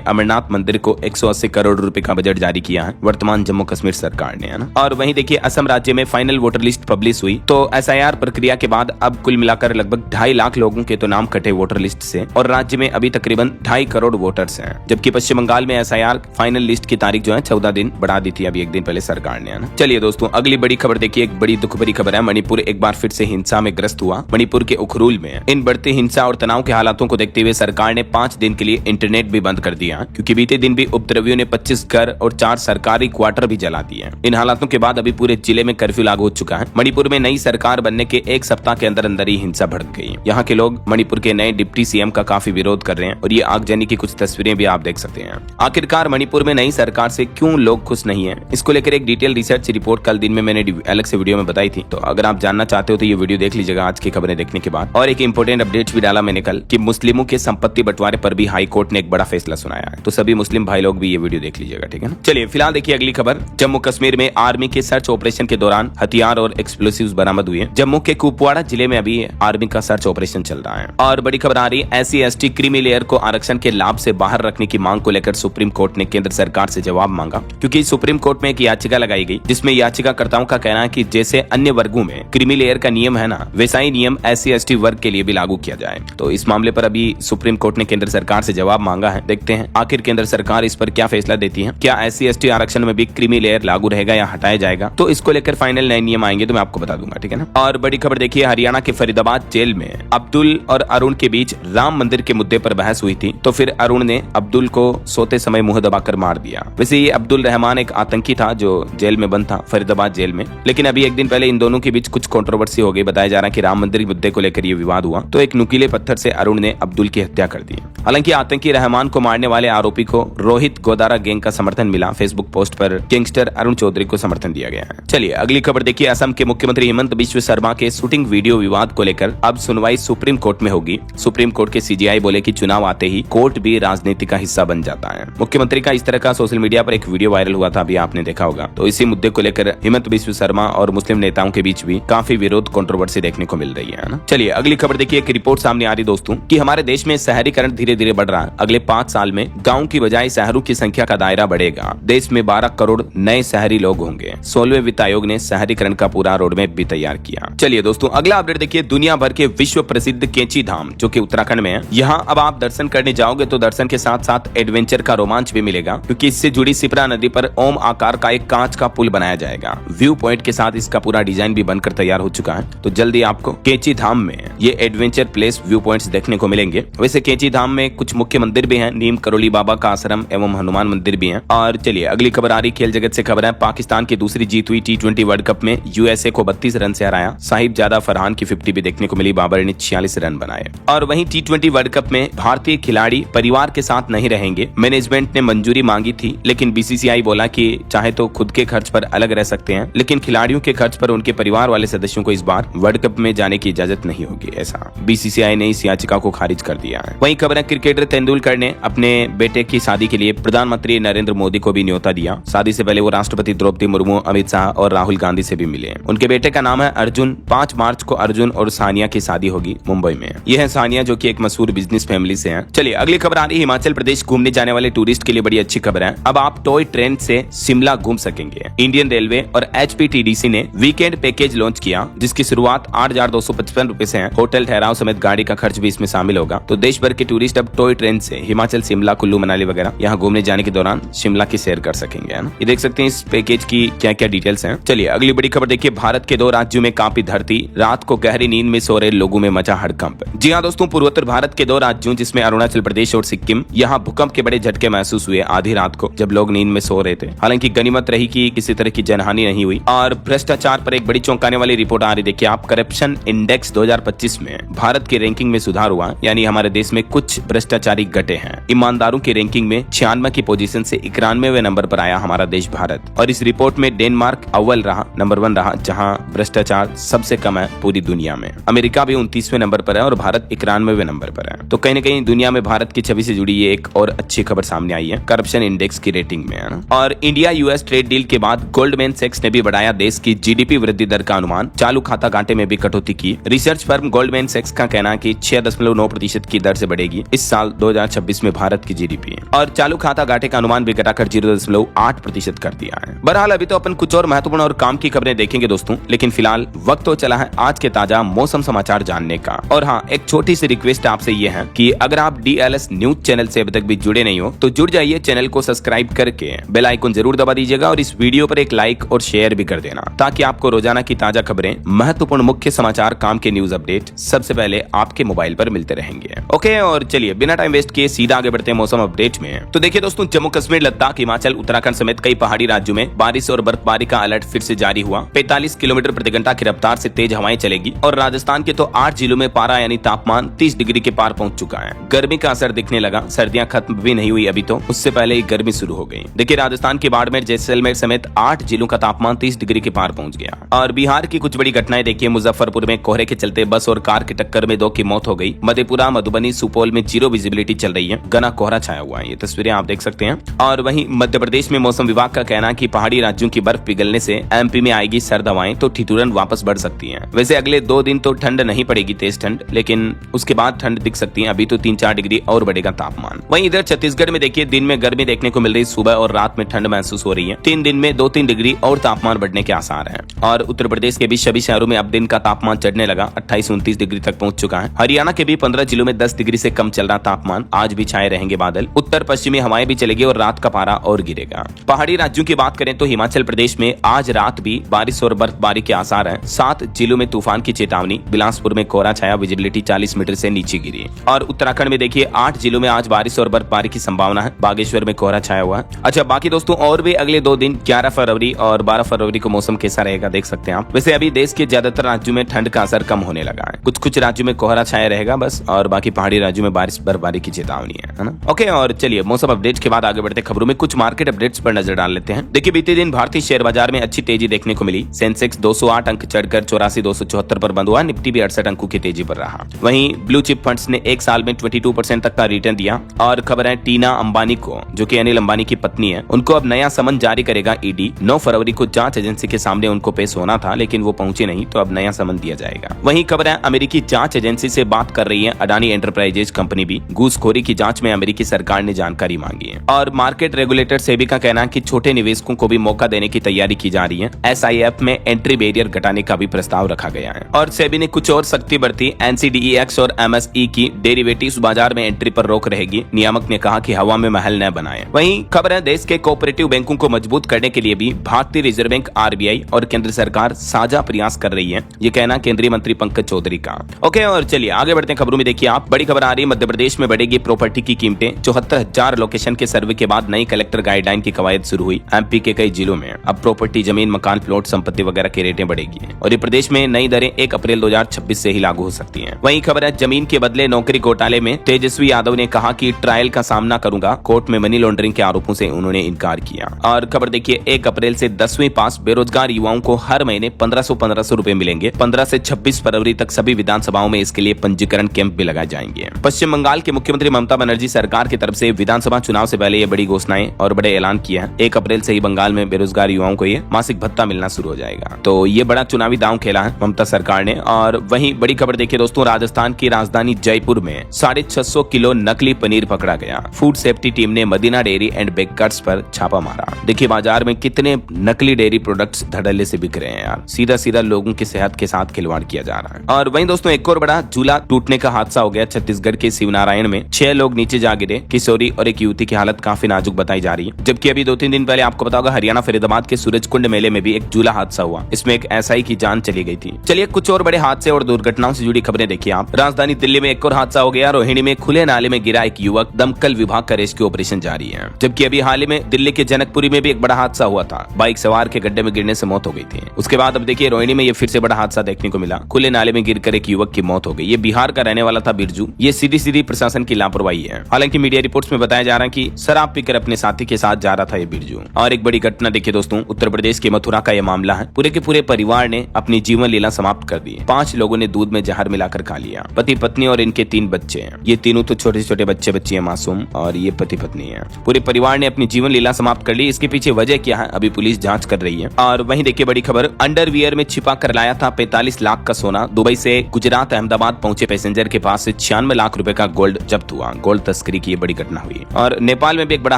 अमरनाथ मंदिर को 180 करोड़ रुपए का बजट जारी किया है वर्तमान जम्मू कश्मीर सरकार ने, है ना। और वहीं देखिए असम राज्य में फाइनल वोटर लिस्ट पब्लिश हुई, तो एसआईआर प्रक्रिया के बाद अब कुल मिलाकर लगभग 2.5 लाख लोगों के तो नाम कटे वोटर लिस्ट से, और राज्य में अभी तकरीबन 2.5 करोड़ वोटर्स हैं। जबकि पश्चिम बंगाल में एसआईआर फाइनल लिस्ट की तारीख जो है 14 दिन बढ़ा दी थी अभी एक दिन पहले सरकार ने, है ना। चलिए दोस्तों अगली बड़ी खबर देखिए। एक बड़ी दुख भरी खबर है। मणिपुर एक बार फिर से हिंसा में ग्रस्त हुआ। मणिपुर के उखरुल में इन बढ़ती हिंसा और तनाव के हालातों को देखते हुए सरकार ने 5 दिन के लिए इंटरनेट भी बंद कर दिया, क्योंकि बीते दिन भी उपद्रवियों ने 25 घर और 4 सरकारी क्वार्टर भी जला दिए। इन हालातों के बाद अभी पूरे जिले में कर्फ्यू लागू हो चुका है। मणिपुर में नई सरकार बनने के 1 सप्ताह के अंदर अंदर ही हिंसा भड़क गई। यहाँ के लोग मणिपुर के नए डिप्टी सीएम का काफी विरोध कर रहे हैं, और ये आगजनी की कुछ तस्वीरें भी आप देख सकते हैं। आखिरकार मणिपुर में नई सरकार से क्यों लोग खुश नहीं है, इसको लेकर एक डिटेल रिसर्च रिपोर्ट कल दिन में मैंने अलग से वीडियो में बताई थी। तो अगर आप जानना चाहते हो तो ये वीडियो देख लीजिएगा आज की खबरें देखने के बाद। और एक इंपोर्टेंट अपडेट भी डाला मैंने कल कि मुस्लिमों के संपत्ति बंटवारे पर भी हाई कोर्ट ने एक बड़ा फैसला सुनाया है। तो सभी मुस्लिम भाई लोग भी ये वीडियो देख लीजिएगा, ठीक है ना। चलिए फिलहाल देखिए अगली खबर। जम्मू कश्मीर में आर्मी के सर्च ऑपरेशन के दौरान हथियार और एक्सप्लोसिव्स बरामद हुए। जम्मू के कुपवाड़ा जिले में अभी आर्मी का सर्च ऑपरेशन चल रहा है। और बड़ी खबर आ रही है, SC/ST क्रीमी लेयर को आरक्षण के लाभ से बाहर रखने की मांग को लेकर सुप्रीम कोर्ट ने केंद्र सरकार से जवाब मांगा, क्योंकि सुप्रीम कोर्ट में एक याचिका लगाई गई, जिसमें याचिकाकर्ताओं का कहना है कि जैसे अन्य वर्गों में क्रीमी लेयर का नियम है ना, वैसा ही नियम SC/ST वर्ग के लिए भी लागू किया जाए। तो इस मामले पर अभी सुप्रीम कोर्ट ने केंद्र सरकार से जवाब मांगा है। देखते हैं आखिर केंद्र सरकार इस पर क्या फैसला देती है। क्या SC/ST आरक्षण में भी क्रीमी लेयर लागू रहेगा या हटाया जाएगा, तो इसको लेकर फाइनल नए नियम आएंगे तो मैं आपको बता दूंगा, ठीक है ना। और बड़ी खबर देखिए, हरियाणा के फरीदाबाद जेल में अब्दुल और अरुण के बीच राम मंदिर के मुद्दे पर बहस हुई थी, तो फिर अरुण ने अब्दुल को सोते समय मुंह दबाकर मार दिया। वैसे ये अब्दुल रहमान एक आतंकी था जो जेल में बंद था फरीदाबाद जेल में, लेकिन अभी एक दिन पहले इन दोनों के बीच कुछ कंट्रोवर्सी हो गई। बताया जा रहा है कि राम मंदिर के मुद्दे को लेकर ये विवाद हुआ, तो एक नुकीले पत्थर से अरुण ने अब्दुल की हत्या कर दी। हालांकि आतंकी रहमान को मारने वाले आरोपी को रोहित गोदारा गैंग का समर्थन मिला। फेसबुक पोस्ट पर गैंगस्टर अरुण चौधरी को समर्थन दिया गया है। चलिए अगली खबर देखिए। असम के मुख्यमंत्री हिमंत बिश्व शर्मा के शूटिंग वीडियो विवाद को लेकर अब सुनवाई सुप्रीम कोर्ट में होगी। सुप्रीम कोर्ट के CJI बोले कि चुनाव आते ही कोर्ट भी राजनीति का हिस्सा बन जाता है। मुख्यमंत्री का इस तरह का सोशल मीडिया पर एक वीडियो वायरल हुआ था, अभी आपने देखा होगा। तो इसी मुद्दे को लेकर हिमंत बिश्व शर्मा और मुस्लिम नेताओं के बीच भी काफी विरोध कंट्रोवर्सी देखने को मिल रही है ना। चलिए अगली खबर देखिए। एक रिपोर्ट सामने आ रही दोस्तों कि हमारे देश में शहरीकरण धीरे धीरे बढ़ रहा है। अगले 5 साल में गाँव की बजाय शहरों की संख्या का दायरा बढ़ेगा। देश में 12 करोड़ नए शहरी लोग होंगे। 16वें वित्त आयोग ने शहरीकरण का पूरा रोडमैप भी तैयार किया। चलिए दोस्तों अगला अपडेट देखिए। दुनिया भर के विश्व प्रसिद्ध कैंची धाम जो कि उत्तराखंड में है, यहाँ अब आप दर्शन करने जाओगे तो दर्शन के साथ साथ एडवेंचर का रोमांच भी मिलेगा, क्योंकि इससे जुड़ी सिप्रा नदी पर ओम आकार का एक कांच का पुल बनाया जाएगा। व्यू पॉइंट के साथ इसका पूरा डिजाइन भी बनकर तैयार हो चुका है। तो जल्दी आपको कैंची धाम में ये एडवेंचर प्लेस व्यू पॉइंट्स देखने को मिलेंगे। वैसे कैंची धाम में कुछ मुख्य मंदिर भी हैं, नीम करोली बाबा का आश्रम एवं हनुमान मंदिर भी है। और चलिए अगली खबर आ रही खेल जगत से खबर है। पाकिस्तान की दूसरी जीत हुई T20 वर्ल्ड कप में USA को 32 रन से हराया। साहिबजादा फरहान की 50 भी देखने को मिली। बाबर ने 46 रन बनाए। और वहीं T20 वर्ल्ड कप में भारतीय खिलाड़ी परिवार के साथ नहीं रहेंगे। मैनेजमेंट ने मंजूरी मांगी थी, लेकिन BCCI बोला कि चाहे तो खुद के खर्च पर अलग रह सकते हैं, लेकिन खिलाड़ियों के खर्च पर उनके परिवार वाले सदस्यों को इस बार वर्ल्ड कप में जाने की इजाजत नहीं होगी। ऐसा BCCI ने इस याचिका को खारिज कर दिया है। वहीं खबर है क्रिकेटर तेंदुलकर ने अपने बेटे की शादी के लिए प्रधानमंत्री नरेंद्र मोदी को भी न्योता दिया। शादी से पहले वो राष्ट्रपति द्रौपदी मुर्मू, अमित शाह और राहुल गांधी से भी मिले। उनके बेटे का नाम है अर्जुन। 5 मार्च को अर्जुन और सानिया की शादी होगी मुंबई में। यह है सानिया जो कि एक मशहूर बिजनेस फैमिली से है। चलिए अगली खबर आ रही है। हिमाचल प्रदेश घूमने जाने वाले टूरिस्ट के लिए बड़ी अच्छी खबर है। अब आप टॉय ट्रेन से शिमला घूम सकेंगे। इंडियन रेलवे और HPTDC ने वीकेंड पैकेज लॉन्च किया, जिसकी शुरुआत 8,255 रुपए से है। होटल ठहराव समेत गाड़ी का खर्च भी इसमें शामिल होगा। तो देश भर के टूरिस्ट अब टॉय ट्रेन से हिमाचल, शिमला, कुल्लू मनाली वगैरह यहाँ घूमने जाने के दौरान शिमला की सैर कर सकेंगे, है ना। ये देख सकते हैं इस पैकेज की क्या क्या डिटेल्स हैं। चलिए अगली बड़ी खबर देखिए। भारत के 2 राज्यों में कांपी धरती। रात को गहरी नींद में सो रहे लोगों में मचा हड़कंप। जी हाँ दोस्तों, पूर्वोत्तर भारत के 2 राज्यों जिसमें अरुणाचल प्रदेश और सिक्किम, यहाँ भूकंप के बड़े झटके महसूस हुए आधी रात को जब लोग नींद में सो रहे थे। हालांकि गनीमत रही कि किसी तरह की जनहानि नहीं हुई। और भ्रष्टाचार पर एक बड़ी चौंकाने वाली रिपोर्ट आ रही। देखिए आप, करप्शन इंडेक्स 2025 में भारत की रैंकिंग में सुधार हुआ, यानी हमारे देश में कुछ भ्रष्टाचारी घटे हैं। ईमानदारों की रैंकिंग में 95 की पोजीशन से 91वें नंबर पर आया हमारा देश भारत। और इस रिपोर्ट में डेनमार्क अव्वल रहा, नंबर 1 रहा, जहां भ्रष्टाचार सबसे कम है पूरी दुनिया में। अमेरिका भी 29वें नंबर पर है और भारत 91वें नंबर पर है। तो कहीं न कहीं दुनिया में भारत की छवि से जुड़ी ये एक और अच्छी खबर सामने आई है करप्शन इंडेक्स की रेटिंग में, है ना। और इंडिया यूएस ट्रेड डील के बाद गोल्डमैन सैक्स ने भी बढ़ाया देश की जीडीपी वृद्धि दर का अनुमान, चालू खाता घाटे में भी कटौती की। रिसर्च फर्म गोल्डमैन सैक्स का कहना है कि 6.9% की दर से बढ़ेगी इस साल 2026 में भारत की जीडीपी, और चालू खाता घाटे का अनुमान भी घटाकर 0.8% कर दिया है। बहरहाल अभी तो अपन कुछ और महत्वपूर्ण और काम की खबरें देखेंगे दोस्तों, लेकिन फिलहाल वक्त तो चला है आज के ताजा मौसम समाचार जानने का। और हाँ, एक छोटी सी रिक्वेस्ट आपसे ये है कि अगर आप डीएलएस न्यूज चैनल से अभी तक भी जुड़े नहीं हो तो जुड़ जाइए, चैनल को सब्सक्राइब करके बेल आइकन जरूर दबा दीजिएगा और इस वीडियो पर एक लाइक और शेयर भी कर देना, ताकि आपको रोजाना की ताजा खबरें, महत्वपूर्ण मुख्य समाचार, काम के न्यूज अपडेट सबसे पहले आपके मोबाइल पर मिलते रहेंगे। ओके, और चलिए बिना टाइम वेस्ट किए सीधा आगे बढ़ते हैं मौसम अपडेट में। तो देखिए दोस्तों, जम्मू कश्मीर, लद्दाख, हिमाचल, उत्तराखंड समेत कई पहाड़ी राज्यों में बारिश और बर्फबारी का अलर्ट फिर से जारी हुआ। 45 किलोमीटर प्रति घंटा की रफ्तार से तेज हवाएं चलेगी और राजस्थान के तो 8 जिलों में पारा यानी तापमान 30 डिग्री के पार पहुंच चुका है। गर्मी का असर दिखने लगा, सर्दियां खत्म भी नहीं हुई अभी तो, उससे पहले ही गर्मी शुरू हो गई। देखिए राजस्थान के बाड़मेर, जैसलमेर समेत 8 जिलों का तापमान 30 डिग्री के पार पहुंच गया। और बिहार की कुछ बड़ी घटनाएं देखिए, मुजफ्फरपुर में कोहरे के चलते बस और कार की टक्कर में 2 की मौत हो गई। मधेपुरा, मधुबनी, सुपौल में जीरो विजिबिलिटी चल रही है, घना कोहरा छाया हुआ है, ये तस्वीरें आप देख सकते हैं। और वहीं मध्य प्रदेश में मौसम विभाग का कहना है कि पहाड़ी राज्यों की बर्फ पिघलने से एमपी में आएगी सर्द हवाएं, तो ठिठुरन वापस बढ़ सकती है। वैसे अगले 2 दिन तो ठंड नहीं पड़ेगी, तेज ठंड, लेकिन उसके बाद ठंड दिख सकती है। अभी तो 3-4 डिग्री और बढ़ेगा तापमान। वहीं इधर छत्तीसगढ़ में देखिए, दिन में गर्मी देखने को मिल रही, सुबह और रात में ठंड महसूस हो रही है। 3 दिन में 2-3 डिग्री और तापमान बढ़ने के आसार हैं। और उत्तर प्रदेश के भी सभी शहरों में अब दिन का तापमान चढ़ने लगा, 28-29 डिग्री तक पहुंच चुका है। हरियाणा के भी 15 जिलों में 10 डिग्री से कम चल रहा तापमान, आज भी छाए रहेंगे बादल। उत्तर पश्चिमी हवाएं भी चलेगी और रात का पारा और गिरेगा। पहाड़ी राज्यों की बात करें तो हिमाचल प्रदेश में आज रात भी बारिश और बर्फबारी के आसार हैं। 7 जिलों में तूफान की चेतावनी, बिलासपुर में कोहरा छाया, विजिबिलिटी 40 मीटर से नीचे गिरी। और उत्तराखंड में देखिए 8 जिलों में आज बारिश और बर्फबारी की संभावना है, बागेश्वर में कोहरा छाया हुआ है। अच्छा, बाकी दोस्तों और भी अगले 2 दिन 11 फरवरी और 12 फरवरी को मौसम कैसा रहेगा देख सकते हैं आप। वैसे अभी देश के ज्यादातर राज्यों में ठंड का असर कम होने लगा है, कुछ राज्यों में कोहरा छाया रहेगा बस, और बाकी पहाड़ी राज्यों में बारिश बर्फबारी की चेतावनी है ना। ओके, और चलिए मौसम अपडेट के बाद आगे बढ़ते खबरों में कुछ मार्केट अपडेट्स पर नजर डाल लेते हैं। देखिए बीते दिन भारतीय शेयर बाजार में अच्छी तेजी देखने को मिली। सेंसेक्स 208 अंक चढ़कर 84,274 पर बंद हुआ, निफ्टी भी 68 अंकों की तेजी पर रहा। वहीं ब्लू चिप फंड्स ने एक साल में 22% तक का रिटर्न दिया। और खबर है टीना अंबानी को, जो कि अनिल अंबानी की पत्नी है, उनको अब नया समन जारी करेगा ईडी। 9 फरवरी को जांच एजेंसी के सामने उनको पेश होना था, लेकिन वो पहुंचे नहीं, तो अब नया समन दिया जाएगा। वहीं खबर है अमेरिकी जांच एजेंसी से बात कर रही है अडानी एंटरप्राइजेज कंपनी भी। घूसखोरी की जांच में अमेरिकी सरकार ने जानकारी मांगी है। और मार्केट रेगुलेटर सेबी का कहना है कि छोटे निवेशकों को भी मौका देने की तैयारी की जा रही है। SIF में एंट्री बैरियर घटाने का भी प्रस्ताव रखा गया है। और सेबी ने कुछ और सख्ती बरती। NCDEX और MSE की डेरिवेटिव्स बाजार में एंट्री पर रोक रहेगी। नियामक ने कहा कि हवा में महल न बनाएं। वहीं खबर है देश के कोऑपरेटिव बैंकों को मजबूत करने के लिए भी भारतीय रिजर्व बैंक, RBI और केंद्र सरकार साझा प्रयास कर रही है, ये कहना केंद्रीय मंत्री पंकज चौधरी का। ओके, और चलिए आगे बढ़ते हैं खबरों में। देखिए आप, बड़ी खबर आ रही है, मध्य प्रदेश में बढ़ेगी प्रॉपर्टी की कीमतें। 74,000 लोकेशन के सर्वे के बाद नई कलेक्टर गाइडलाइन की कवायद शुरू हुई। MP के कई जिलों में अब प्रॉपर्टी, जमीन, मकान, प्लॉट, संपत्ति वगैरह की रेटें बढ़ेगी और ये प्रदेश में नई दरें 1 अप्रैल 2026 से ही लागू हो सकती हैं। वहीं खबर है जमीन के बदले नौकरी घोटाले में तेजस्वी यादव ने कहा कि ट्रायल का सामना करूंगा। कोर्ट में मनी लॉन्ड्रिंग के आरोपों से उन्होंने इनकार किया। और खबर देखिए 1 अप्रैल से 10वीं पास बेरोजगार युवाओं को हर महीने 1500 रुपए मिलेंगे। 15 से 26 फरवरी तक सभी विधानसभाओं में इसके लिए पंजीकरण कैंप भी लगाए जाएंगे। पश्चिम बंगाल के मुख्यमंत्री ममता बनर्जी सरकार की तरफ से विधानसभा चुनाव से पहले ये बड़ी घोषणाएं और बड़े ऐलान किया है। 1 अप्रैल से ही बंगाल में बेरोजगार युवाओं को ये मासिक भत्ता मिलना शुरू हो जाएगा। तो ये बड़ा चुनावी दांव खेला है ममता सरकार ने। और वहीं बड़ी खबर देखिए दोस्तों, राजस्थान की राजधानी जयपुर में 650 किलो नकली पनीर पकड़ा गया। फूड सेफ्टी टीम ने मदीना डेयरी एंड बेकर्स पर छापा मारा। देखिए बाजार में कितने नकली डेयरी प्रोडक्ट्स धड़ल्ले से बिक रहे हैं यार, सीधा सीधा लोगों की सेहत के साथ खिलवाड़ किया जा रहा है। और वहीं दोस्तों एक और बड़ा झूला टूटने का हादसा हो गया छत्तीसगढ़ के शिवनारायण में। 6 लोग नीचे जा गिरे। किशोरी और एक युवती की हालत काफी नाजुक बताई जा रही है। जबकि अभी 2-3 दिन पहले आपको पता होगा हरियाणा फरीदाबाद के सूरजकुंड मेले में भी एक झूला हादसा हुआ, इसमें एक SI की जान चली गई थी। चलिए कुछ और बड़े हादसे और दुर्घटनाओं से जुड़ी खबरें देखिए आप। राजधानी दिल्ली में एक और हादसा हो गया। रोहिणी में खुले नाले में गिरा एक युवक, दमकल विभाग का रेस्क्यू ऑपरेशन जारी है। जबकि अभी हाल ही में दिल्ली के जनकपुरी में भी एक बड़ा हादसा हुआ था, बाइक सवार के गड्ढे में गिरने से मौत हो गई थी। उसके बाद अब देखिए रोहिणी में ये फिर से बड़ा हादसा देखने को मिला, खुले नाले में गिरकर एक युवक की मौत हो गई। ये बिहार का रहने वाला था बिरजू। ये सीधी प्रशासन की लापरवाही है। हालांकि मीडिया रिपोर्ट्स में बताया जा रहा है कि शराब पीकर अपने साथी के साथ जा रहा था ये बिरजू। और एक बड़ी घटना देखिए दोस्तों, उत्तर प्रदेश के मथुरा का यह मामला है। पूरे के पूरे परिवार ने अपनी जीवन लीला समाप्त कर दी। 5 लोगों ने दूध में जहर मिलाकर खा लिया। पति पत्नी और इनके 3 बच्चे हैं। ये तीनों तो छोटे छोटे बच्चे हैं मासूम, और ये पति पत्नी है। पूरे परिवार ने अपनी जीवन लीला समाप्त कर ली। इसके पीछे वजह क्या है अभी पुलिस जांच कर रही है। और वहीं देखिए बड़ी खबर, अंडरवियर में छिपा कर लाया था 45 लाख का सोना। दुबई से गुजरात अहमदाबाद पहुंचे पैसेंजर के पास से 96 लाख रुपए का गोल्ड जब्त हुआ। गोल्ड तस्करी की बड़ी घटना हुई। और नेपाल में भी एक बड़ा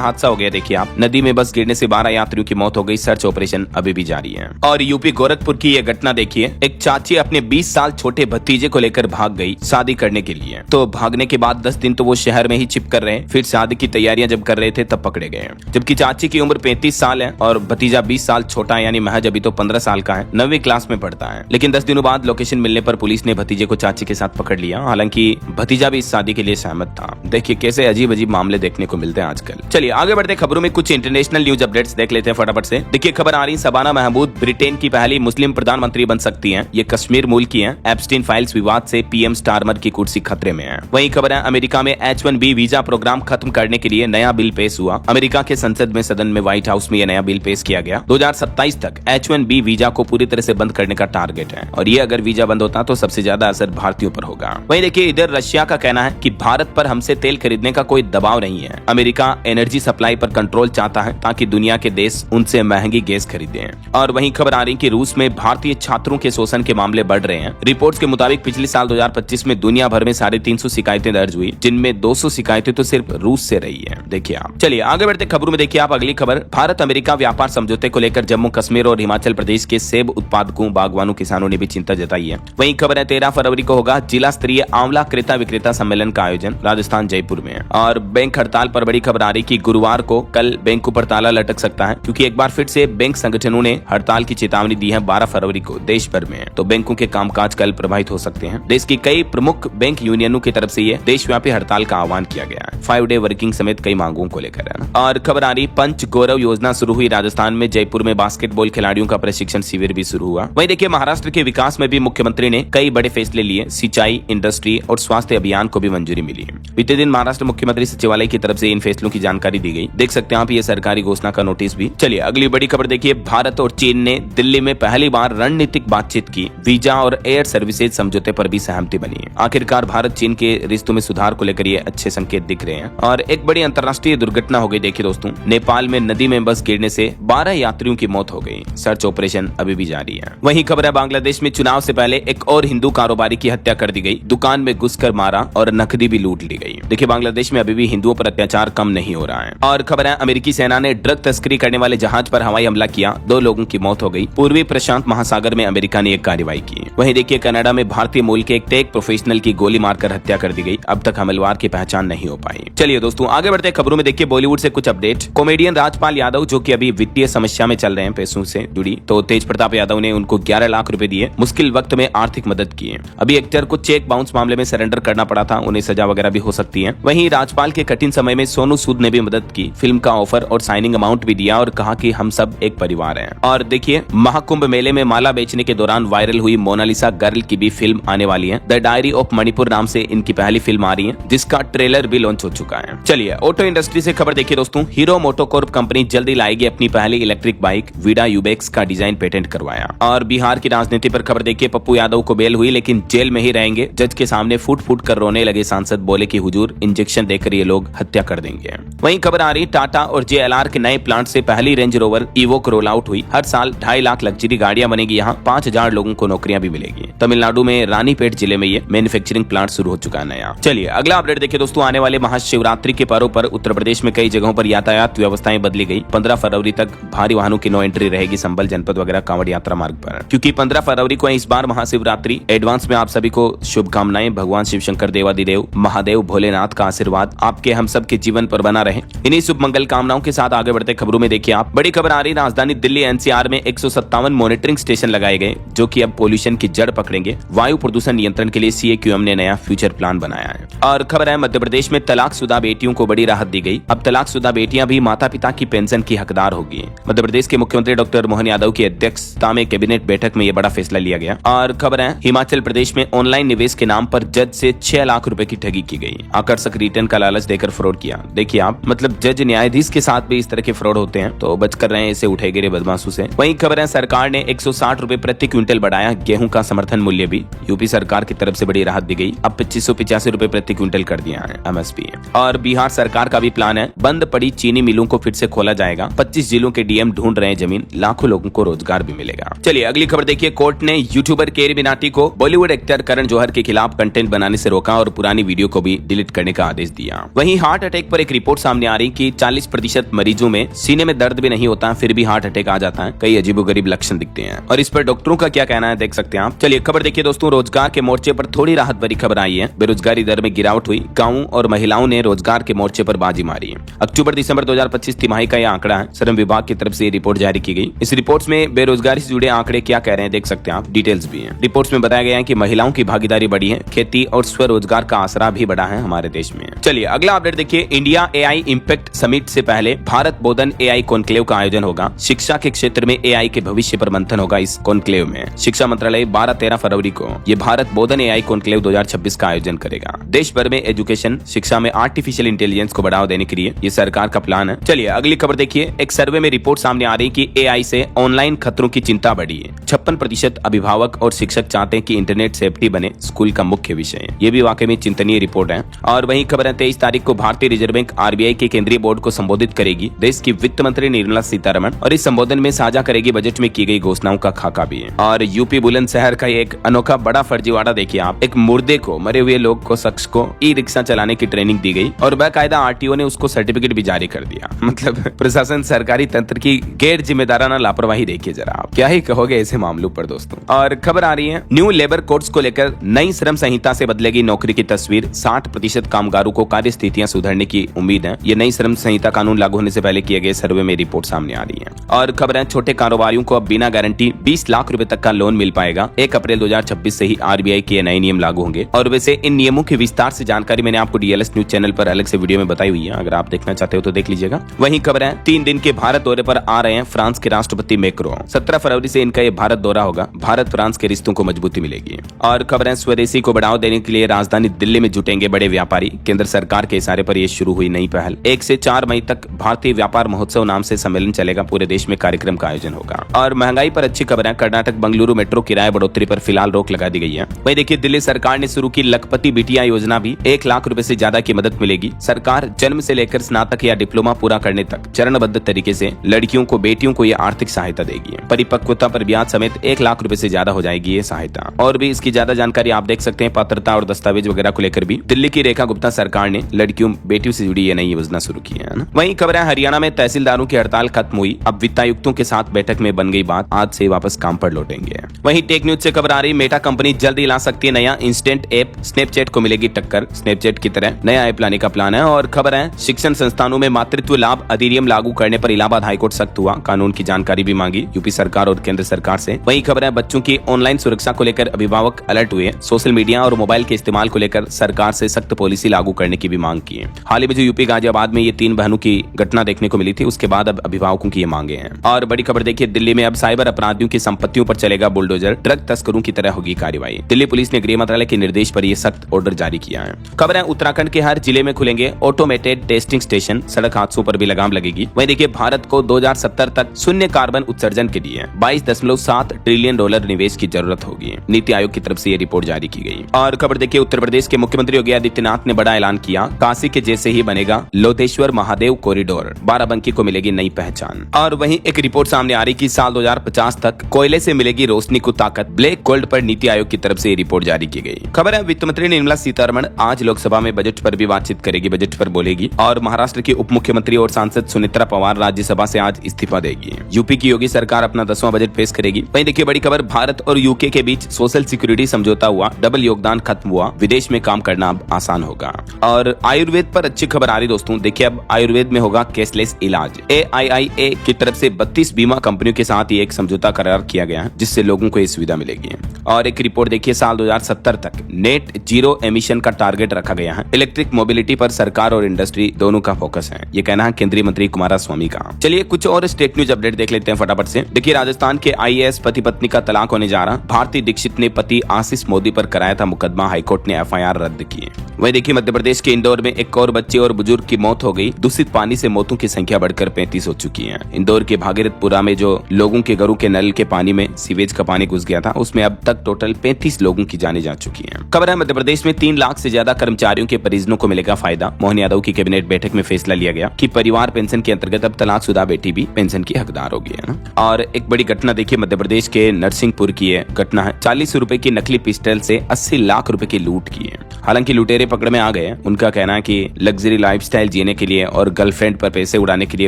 हादसा हो गया। देखिए आप, नदी में बस गिरने से 12 यात्रियों की मौत हो गई। सर्च ऑपरेशन अभी भी जारी है। और यूपी गोरखपुर की यह घटना देखिए, एक चाची अपने 20 साल छोटे भतीजे को लेकर भाग गई शादी करने के लिए। तो भागने के बाद 10 दिन तो वो शहर में ही चिप कर रहे, फिर शादी की तैयारियां जब कर रहे थे तब पकड़े गए। जबकि चाची की उम्र 35 साल है और भतीजा 20 साल छोटा है, यानी महज अभी तो 15 साल का है, 9वीं क्लास में पढ़ता है। लेकिन 10 दिनों बाद लोकेशन मिलने पर पुलिस ने भतीजे को चाची के साथ पकड़ लिया। हालांकि भतीजा भी इस शादी के लिए सहमत था। देखिए कैसे अजीब अजीब मामले देखने को मिलते हैं आजकल। चलिए आगे बढ़ते खबरों में कुछ इंटरनेशनल न्यूज अपडेट्स देख लेते हैं फटाफट से। देखिए खबर आ रही, शबाना महमूद ब्रिटेन की पहली मुस्लिम प्रधानमंत्री बन सकती हैं। ये कश्मीर मूल की हैं। एप्स्टीन फाइल्स विवाद से पीएम स्टारमर की कुर्सी खतरे में है। वहीं खबर है, अमेरिका में H-1B वीजा प्रोग्राम खत्म करने के लिए नया बिल पेश हुआ। अमेरिका के संसद में सदन में व्हाइट हाउस में यह नया बिल पेश किया गया। 2027 तक H-1B वीजा को पूरी तरह से बंद करने का टारगेट है। और ये अगर वीजा बंद होता तो सबसे ज्यादा असर भारतीयों पर होगा। वहीं देखिए इधर रशिया का कहना है कि भारत पर हमसे तेल खरीदने का कोई दबाव नहीं है। अमेरिका एनर्जी सप्लाई पर कंट्रोल चाहता है ताकि दुनिया के देश उनसे महंगी गैस खरीदें। और वहीं खबर आ रही कि रूस में भारतीय छात्रों के शोषण के मामले बढ़ रहे हैं। रिपोर्ट्स के मुताबिक पिछले साल 2025 में दुनिया भर में 350 शिकायतें दर्ज हुई, जिनमें 200 शिकायतें तो सिर्फ रूस से रही है। देखिए आप, चलिए आगे बढ़ते खबरों में। देखिए आप अगली खबर, भारत अमेरिका व्यापार समझौते को लेकर जम्मू कश्मीर और हिमाचल प्रदेश के सेब उत्पादकों बागवानों किसानों ने भी चिंता जताई है। वहीं खबर है 13 फरवरी को होगा जिला स्तरीय आंवला क्रेता विक्रेता सम्मेलन का आयोजन राजस्थान जयपुर में। और बैंक हड़ताल पर बड़ी खबर आ रही कि गुरुवार को कल बैंकों पर ताला लटक सकता है, क्योंकि एक बार फिर से बैंक संगठनों ने हड़ताल की चेतावनी दी है 12 फरवरी को देश भर में। तो बैंकों के कामकाज कल प्रभावित हो सकते हैं। देश की कई प्रमुख बैंक यूनियनों की तरफ से ये देशव्यापी हड़ताल का आह्वान किया गया है। 5 डे वर्किंग समेत कई मांगों को लेकर है। और खबर आ रही, पंच गौरव योजना शुरू हुई राजस्थान में। जयपुर में बास्केटबॉल खिलाड़ियों का प्रशिक्षण शिविर भी शुरू हुआ। वहीं देखिए महाराष्ट्र के विकास में भी मुख्यमंत्री ने कई बड़े फैसले लिए। सिंचाई, इंडस्ट्री और स्वास्थ्य अभियान को भी मंजूरी मिली। बीते दिन महाराष्ट्र मुख्यमंत्री सचिवालय की तरफ से इन फैसलों की जानकारी दी गई। देख सकते हैं आप ये सरकारी घोषणा का नोटिस भी। चलिए अगली बड़ी खबर देखिए, भारत और चीन ने दिल्ली में पहली बार रणनीतिक बातचीत की। वीजा और एयर सर्विसेज समझौते पर भी सहमति बनी। आखिरकार भारत चीन के रिश्तों में सुधार को लेकर ये अच्छे संकेत दिख रहे हैं। और एक बड़ी अंतर्राष्ट्रीय दुर्घटना हो गई। देखिए दोस्तों, नेपाल में नदी में बस गिरने से 12 यात्रियों की मौत हो गई। सर्च ऑपरेशन अभी भी जारी है। वहीं खबर है, बांग्लादेश में चुनाव से पहले एक और हिंदू कारोबारी की हत्या कर दी गई। दुकान में घुसकर मारा और नकदी भी लूट ली गई। देखिए बांग्लादेश में अभी भी हिंदुओं पर अत्याचार कम नहीं हो रहा है। और खबर है, अमेरिकी सेना ने ड्रग तस्करी करने वाले जहाज पर हवाई हमला किया। 2 लोगों की मौत हो गई। पूर्वी प्रशांत महासागर में अमेरिका ने एक कार्रवाई की। वहीं देखिए कनाडा में भारतीय मूल के एक टेक प्रोफेशनल की गोली मारकर हत्या कर दी गई। अब तक हमलवार की पहचान नहीं हो पाई। चलिए दोस्तों आगे बढ़ते खबरों में। देखिए बॉलीवुड से कुछ अपडेट। कॉमेडियन राजपाल यादव जो कि अभी वित्तीय समस्या में चल रहे हैं पैसों से जुड़ी, तो तेज प्रताप यादव ने उनको 11 लाख रुपए दिए। मुश्किल वक्त में आर्थिक मदद की है। अभी एक्टर को चेक बाउंस मामले में सरेंडर करना पड़ा था, उन्हें सजा वगैरह भी हो सकती है। वहीं राजपाल के कठिन समय में सोनू सूद ने भी मदद की। फिल्म का ऑफर और साइनिंग अमाउंट भी दिया और कहा कि हम सब एक परिवार हैं। और देखिए महाकुंभ मेले में माला बेचने के दौरान वायरल हुई मोनालिसा गर्ल की भी फिल्म आने वाली है। द डायरी ऑफ मणिपुर नाम से इनकी पहली फिल्म आ रही है, जिसका ट्रेलर भी लॉन्च हो चुका है। चलिए ऑटो इंडस्ट्री से खबर देखिए दोस्तों, हीरो मोटोकॉर्प कंपनी जल्दी लाएगी अपनी पहली इलेक्ट्रिक बाइक। विडा यूबेक्स का डिजाइन पेटेंट करवाया। और बिहार की राजनीति पर खबर देखिए, पप्पू यादव को बेल हुई लेकिन जेल में ही रहेंगे। जज के सामने फूट फूट कर रोने लगे सांसद, बोले कि हुजूर इंजेक्शन देकर ये लोग हत्या कर देंगे। वहीं खबर आ रही, टाटा और JLR के नए प्लांट से पहली range rover evoke roll out हुई। हर साल 2.5 लाख लग्जरी गाड़ियां बनेगी। यहाँ 5000 लोगों को नौकरियां भी मिलेगी। तमिलनाडु में रानीपेट जिले में ये मैन्युफैक्चरिंग प्लांट शुरू हो चुका है नया। चलिए अगला अपडेट देखिए दोस्तों, आने वाले महाशिवरात्रि के पर्व पर उत्तर प्रदेश में कई जगहों पर यातायात व्यवस्थाएं बदली गई। 15 फरवरी तक भारी वाहनों की नो एंट्री रहेगी संबल जनपद वगैरह कांवड़ यात्रा मार्ग पर, क्योंकि 15 फरवरी को इस बार महाशिवरात्रि। एडवांस में आप सभी को शुभकामनाएं। भगवान शिव शंकर देवादिदेव महादेव भोलेनाथ का आशीर्वाद आपके हम सब के जीवन पर बना रहे। इन्हीं शुभ मंगल कामनाओं के साथ आगे बढ़ते खबरों में देखिए आप, बड़ी खबर आ रही, राजधानी दिल्ली NCR में 157 मॉनिटरिंग स्टेशन लगाए गए, जो कि अब पोल्यूशन की जड़ पकड़ेंगे। वायु प्रदूषण नियंत्रण के लिए CAQM ने नया फ्यूचर प्लान बनाया है। और खबर है, मध्य प्रदेश में तलाकशुदा बेटियों को बड़ी राहत दी गई। अब तलाकशुदा बेटियां भी माता पिता की पेंशन की हकदार होगी। मध्य प्रदेश के मुख्यमंत्री डॉक्टर मोहन यादव की अध्यक्षता में कैबिनेट बैठक में यह बड़ा फैसला लिया गया। और खबर है, हिमाचल प्रदेश में ऑनलाइन निवेश के नाम पर जज से 6 लाख रुपए की ठगी की गई। आकर्षक रिटर्न का लालच देकर फ्रॉड किया। देखिए आप, मतलब जज न्यायाधीश के साथ भी इस तरह के फ्रॉड होते हैं, तो बच कर रहे हैं इसे उठे गिरे बदमाशों से। वहीं खबर है, सरकार ने 160 रुपए प्रति क्विंटल बढ़ाया गेहूं का समर्थन मूल्य भी। यूपी सरकार की तरफ से बड़ी राहत दी गई, अब 2585 रुपए प्रति क्विंटल कर दिया है एमएसपी। और बिहार सरकार का भी प्लान है, बंद पड़ी चीनी मिलों को फिर से खोला जाएगा। 25 जिलों के डीएम ढूंढ रहे हैं जमीन, लाखों लोगों को रोजगार भी मिलेगा। चलिए अगली खबर देखिए, कोर्ट ने यूट्यूबर केरी मिनाटी को बॉलीवुड एक्टर करण जौहर के खिलाफ कंटेंट बनाने से रोका और पुरानी वीडियो को भी डिलीट करने का आदेश दिया। वहीं हार्ट अटैक पर एक रिपोर्ट सामने आ रही कि 40% मरीजों में सीने में दर्द भी नहीं होता, फिर भी हार्ट अटैक आ जाता है। कई अजीबोगरीब लक्षण दिखते हैं और इस पर डॉक्टरों का क्या कहना है देख सकते हैं आप। चलिए खबर देखिए दोस्तों, रोजगार के मोर्चे पर थोड़ी राहत भरी खबर आई है। बेरोजगारी दर में गिरावट हुई, गांवों और महिलाओं ने रोजगार के मोर्चे पर बाजी मारी। अक्टूबर दिसंबर 2025 तिमाही का यह आंकड़ा है, श्रम विभाग की तरफ से रिपोर्ट जारी की गई। इस रिपोर्ट में बेरोजगारी से जुड़े आंकड़े क्या कह रहे हैं देख सकते हैं आप, डिटेल्स भी हैं। रिपोर्ट में बताया गया है कि महिलाओं की भागीदारी बढ़ी है, खेती और स्वरोजगार का आसरा भी बढ़ा है हमारे देश में। चलिए अगला अपडेट देखिए, इंडिया एआई इंपैक्ट समिट से पहले भारत बोधन एआई कॉन्क्लेव का आयोजन होगा। शिक्षा के क्षेत्र में एआई के भविष्य पर मंथन होगा इस कॉन्क्लेव में। शिक्षा मंत्रालय 12-13 फरवरी को ये भारत बोधन एआई कॉन्क्लेव 2026 का आयोजन करेगा। देश भर में एजुकेशन शिक्षा में आर्टिफिशियल इंटेलिजेंस को बढ़ावा देने के लिए ये सरकार का प्लान है। चलिए अगली खबर देखिए, एक सर्वे में रिपोर्ट सामने आ रही कि एआई से ऑनलाइन खतरों की चिंता बढ़ी है। 56% अभिभावक और शिक्षक चाहते हैं कि इंटरनेट सेफ्टी बने स्कूल का मुख्य विषय। ये भी वाकई में चिंतनीय रिपोर्ट है। और वही खबर है, 23 तारीख को भारतीय रिजर्व बैंक आरबीआई के केंद्रीय बोर्ड को संबोधित करेगी देश की वित्त मंत्री निर्मला सीतारमण, और इस संबोधन में साझा करेगी बजट में की गई घोषणाओं का खाका भी है। और यूपी बुलंदशहर का एक अनोखा बड़ा फर्जीवाड़ा देखिए आप, एक मुर्दे को, मरे हुए लोग को, शख्स को ई रिक्शा चलाने की ट्रेनिंग दी गई और बाकायदा आरटीओ ने उसको सर्टिफिकेट भी जारी कर दिया। मतलब प्रशासन सरकारी तंत्र की गैर जिम्मेदाराना लापरवाही देखिए जरा आप, क्या ही कहोगे ऐसे मामलों पर दोस्तों। और खबर आ रही है, न्यू लेबर कोड्स को लेकर नई श्रम संहिता से बदलेगी नौकरी की तस्वीर। 60% कामगारों को कार्य स्थितियां सुधरने की उम्मीद है। ये नई श्रम संहिता कानून लागू होने से पहले किए गए सर्वे में रिपोर्ट सामने आ रही है। और खबर है, छोटे कारोबारियों को अब बिना गारंटी 20 लाख रुपए तक का लोन मिल पाएगा। 1 अप्रैल 2026 से ही आरबीआई के नए नियम लागू होंगे। और वैसे इन नियमों की विस्तार से जानकारी मैंने आपको डीएलएस न्यूज चैनल पर अलग से वीडियो में बताई हुई है, अगर आप देखना चाहते हो तो देख लीजिएगा। वहीं खबर है, 3 दिन के भारत दौरे पर आ रहे हैं फ्रांस के राष्ट्रपति मैक्रों। 17 फरवरी से इनका ये भारत दौरा होगा। भारत फ्रांस के रिश्तों को मजबूती मिलेगी। और खबर है, स्वदेशी को बढ़ावा देने के लिए राजधानी दिल्ली में जुटेंगे बड़े व्यापारी। केंद्र सरकार के इशारे पर यह शुरू हुई नई पहल। 1 से 4 मई तक भारतीय व्यापार महोत्सव नाम से सम्मेलन चलेगा। पूरे देश में कार्यक्रम का आयोजन होगा। और महंगाई पर अच्छी खबर है, कर्नाटक बंगलुरु मेट्रो किराए बढ़ोतरी पर फिलहाल रोक लगा दी गई है। वहीं देखिए, दिल्ली सरकार ने शुरू की लखपति बिटिया योजना भी 1 लाख रुपए से ज्यादा की मदद मिलेगी। सरकार जन्म से लेकर स्नातक या डिप्लोमा पूरा करने तक चरणबद्ध तरीके से लड़कियों को, बेटियों को ये आर्थिक सहायता देगी। परिपक्वता पर ब्याज समेत 1 लाख रुपए से ज्यादा हो जाएगी ये सहायता। और भी इसकी ज्यादा जानकारी आप देख सकते हैं पात्रता और दस्तावेज वगैरह को लेकर भी। दिल्ली की रेखा गुप्ता सरकार ने लड़कियों बेटियों से जुड़ी ये नई योजना शुरू की है ना। वहीं खबर है, हरियाणा में तहसीलदारों की हड़ताल खत्म हुई। अब वित्तायुक्तों के साथ बैठक में बन गई बात, आज से वापस काम पर लौटेंगे। वहीं टेक न्यूज से खबर आ रही, मेटा कंपनी जल्द ही ला सकती है नया इंस्टेंट ऐप। स्नैपचैट को मिलेगी टक्कर। स्नैपचैट की तरह नया ऐप लाने का प्लान है। और खबर है, शिक्षण संस्थानों में मातृत्व लाभ अधिनियम लागू करने पर इलाहाबाद हाईकोर्ट सख्त हुआ। कानून की जानकारी भी मांगी यूपी सरकार और केंद्र सरकार से। वहीं खबर है, बच्चों की ऑनलाइन सुरक्षा को लेकर अभिभावक अलर्ट हुए। सोशल मीडिया और मोबाइल के इस्तेमाल को लेकर सरकार से सख्त पॉलिसी लागू करने की भी मांग की है। हाल ही में जो यूपी गाजियाबाद में ये 3 बहनों की घटना देखने को मिली थी, उसके बाद अब अभिभावकों की ये मांगे हैं। और बड़ी खबर देखिए, दिल्ली में अब साइबर अपराधियों की संपत्तियों पर चलेगा बुलडोजर। ड्रग तस्करों की तरह होगी कार्रवाई। दिल्ली पुलिस ने गृह मंत्रालय के निर्देश पर यह सख्त ऑर्डर जारी किया है। खबर है, उत्तराखंड के हर जिले में खुलेंगे ऑटोमेटेड टेस्टिंग स्टेशन। सड़क हादसों पर भी लगाम लगेगी। वहीं देखिए, भारत को 2070 तक शून्य कार्बन उत्सर्जन के लिए $22.7 ट्रिलियन निवेश की जरूरत होगी। नीति आयोग की तरफ से ये रिपोर्ट जारी की गई। और खबर देखिए, उत्तर प्रदेश के मुख्यमंत्री योगी आदित्यनाथ ने बड़ा ऐलान किया। काशी के जैसे ही बनेगा लोधेश्वर महादेव कॉरिडोर। बाराबंकी को मिलेगी नई पहचान। और वहीं एक रिपोर्ट सामने आ रही कि साल 2050 तक कोयले से मिलेगी रोशनी को ताकत। ब्लैक गोल्ड पर नीति आयोग की तरफ से ये रिपोर्ट जारी की गई। खबर है, वित्त मंत्री निर्मला सीतारमण आज लोकसभा में बजट पर भी बातचीत करेगी, बजट पर बोलेगी। और महाराष्ट्र की उप मुख्यमंत्री और सांसद सुनेत्रा पवार राज्यसभा से आज इस्तीफा देगी। यूपी की योगी सरकार अपना 10वां बजट पेश करेगी। वहीं देखिए, बड़ी खबर, भारत और यूके के बीच सोशल सिक्योरिटी समझौता हुआ। डबल योगदान खत्म हुआ। विदेश में काम करना अब आसान होगा। और आयुर्वेद पर अच्छी खबर आ रही दोस्तों। देखिए, अब आयुर्वेद में होगा कैशलेस इलाज। AIIA की तरफ से 32 बीमा कंपनियों के साथ ये एक समझौता करार किया गया है, जिससे लोगों को ये सुविधा मिलेगी। और एक रिपोर्ट देखिए, साल 2070 तक नेट जीरो एमिशन का टारगेट रखा गया है। इलेक्ट्रिक मोबिलिटी पर सरकार और इंडस्ट्री दोनों का फोकस है, ये कहना है केंद्रीय मंत्री कुमारस्वामी का। चलिए कुछ और स्टेट न्यूज अपडेट देख लेते हैं फटाफट से। देखिए, राजस्थान के IAS पति पत्नी का तलाक होने जा रहा। भारती दीक्षित ने पति आशीष मोदी पर कराया था मुकदमा, हाईकोर्ट ने FIR रद्द की। वहीं देखिए, मध्य प्रदेश के इंदौर में एक और बच्चे और बुजुर्ग की मौत हो गई। दूषित पानी से मौतों की संख्या बढ़कर 35 हो चुकी है। इंदौर के भागीरथपुरा में जो लोगों के घरों के नल के पानी में सीवेज का पानी घुस गया था, उसमें अब तक टोटल 35 लोगों की जानें जा चुकी हैं। खबर है मध्य प्रदेश में 3 लाख से ज्यादा कर्मचारियों के परिजनों को मिलेगा फायदा। मोहन यादव की कैबिनेट बैठक में फैसला लिया गया कि परिवार पेंशन के अंतर्गत अब तलाकशुदा बेटी भी पेंशन की हकदार होगी, है ना। और एक बड़ी घटना देखिए, मध्य प्रदेश के नरसिंहपुर की है घटना है। 40 रुपए की नकली पिस्टल से 80 लाख रुपए की लूट की है। हालांकि लुटेरे पकड़ में आ गए। उनका कहना है कि लग्जरी लाइफस्टाइल जीने के लिए और गर्लफ्रेंड पर पैसे उड़ाने के लिए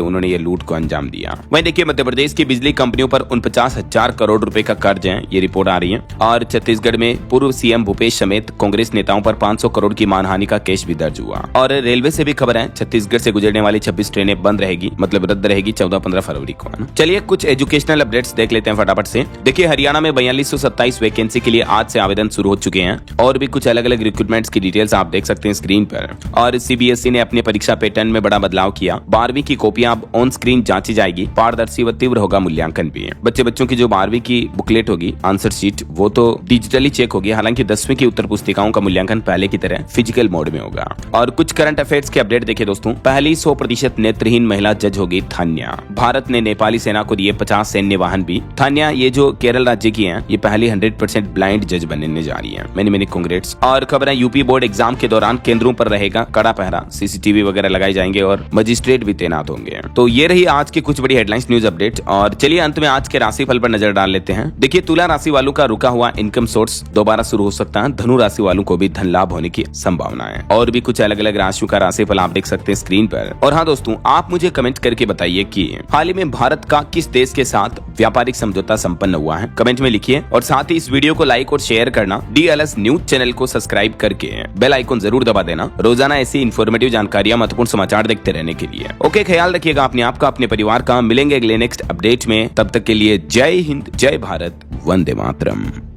उन्होंने ये लूट को अंजाम दिया। वहीं देखिए मध्य प्रदेश की बिजली कंपनियों पर 49,000 करोड़ रुपए का कर्ज है, ये रिपोर्ट आ रही है। और छत्तीसगढ़ में पूर्व सीएम भूपेश समेत कांग्रेस नेताओं पर 500 करोड़ की मानहानि का केस भी दर्ज हुआ। और रेलवे से भी खबर है, छत्तीसगढ़ से गुजरने वाली 26 ट्रेनें बंद रहेगी, मतलब रद्द रहेगी 14-15 फरवरी को, है ना। चलिए कुछ एजुकेशनल अपडेट्स देख लेते हैं फटाफट से। देखिए हरियाणा में 4227 वैकेंसी के लिए आज से आवेदन शुरू हो चुके हैं। और भी कुछ अलग अलग रिक्रूटमेंट्स की डिटेल्स आप देख सकते हैं स्क्रीन पर। और सीबीएसई ने अपने परीक्षा पैटर्न में बड़ा बदलाव किया। 12वीं की कॉपियां अब ऑन स्क्रीन जांची जाएगी। पारदर्शी व तीव्र होगा मूल्यांकन भी। बच्चों की जो 12वीं की बुकलेट होगी, आंसर शीट, वो तो डिजिटली चेक होगी। हालांकि 10वीं की उत्तर पुस्तिकाओं का मूल्यांकन पहले की तरह फिजिकल मोड में होगा। और कुछ करंट अफेयर्स के अपडेट देखिए दोस्तों। पहली 100% नेत्रहीन महिला जज होगी थान्या। भारत ने नेपाली सेना को दिए 50 सैन्य वाहन भी। थान्या ये जो केरल राज्य की है, ये पहली 100% ब्लाइंड जज बनने जा रही है। Many congrats. और खबर है यूपी बोर्ड एग्जाम के दौरान केंद्रों पर रहेगा कड़ा पहरा। सीसीटीवी वगैरह लगाए जाएंगे और मजिस्ट्रेट भी तैनात होंगे। तो ये रही आज की कुछ बड़ी हेडलाइंस न्यूज अपडेट। और चलिए अंत में आज के राशिफल पर नजर डाल लेते हैं। देखिए तुला राशि वालों का रुका हुआ इनकम सोर्स दोबारा शुरू हो सकता है। धनु राशि वालों को भी धन लाभ होने की संभावना है। और भी कुछ अलग अलग राशियों का राशिफल आप देख सकते हैं स्क्रीन पर। और हाँ दोस्तों, आप मुझे कमेंट करके बताइए कि हाल ही में भारत का किस देश के साथ व्यापारिक समझौता संपन्न हुआ है, कमेंट में लिखिए। और साथ ही इस वीडियो को लाइक और शेयर करना, DLS न्यूज चैनल को सब्सक्राइब करके बेल आइकन जरूर दबा देना, रोजाना ऐसी इन्फॉर्मेटिव जानकारियां, महत्वपूर्ण समाचार देखते रहने के लिए। ओके, ख्याल रखिएगा अपने आप का, अपने परिवार का। मिलेंगे अगले नेक्स्ट अपडेट में, तब तक के लिए जय हिंद, जय भारत, वंदे मातरम।